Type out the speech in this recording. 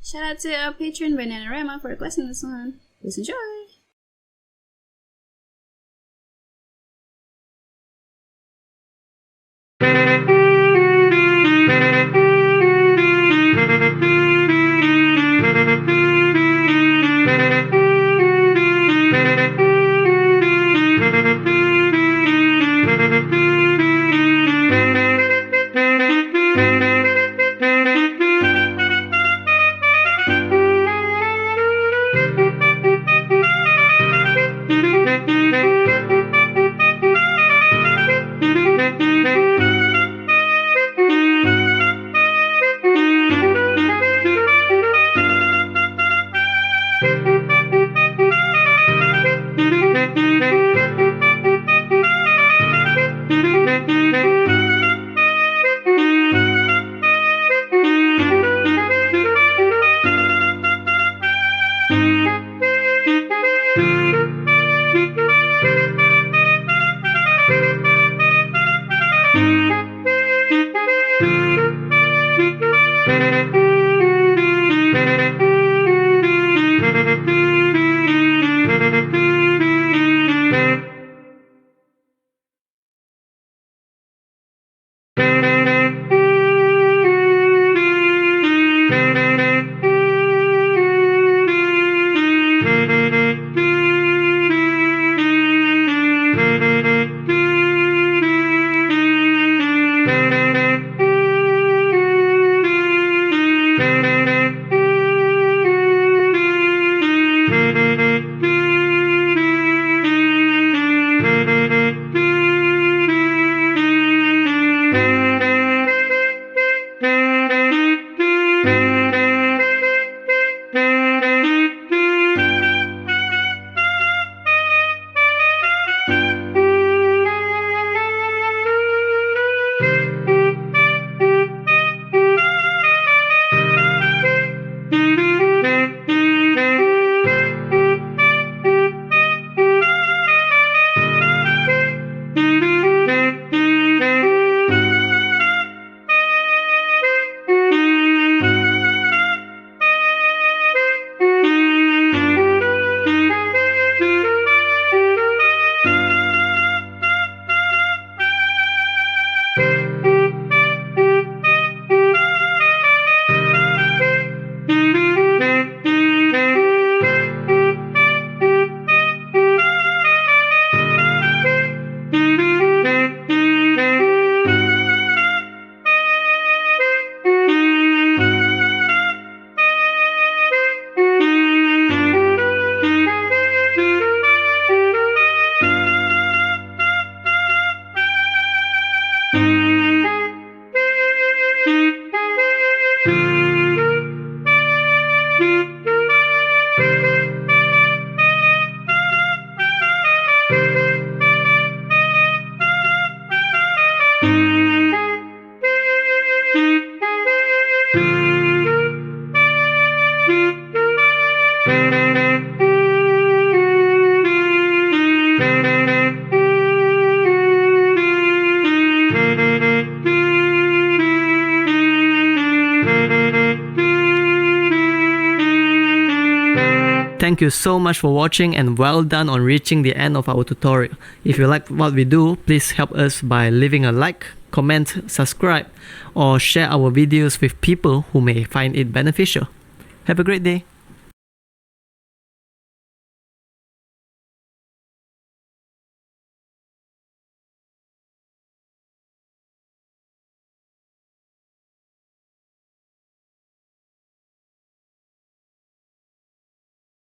Shout out to our patron Bananarama for requesting this one. Let's enjoy! Thank you so much for watching and well done on reaching the end of our tutorial. If you like what we do, please help us by leaving a like, comment, subscribe, or share our videos with people who may find it beneficial. Have a great day.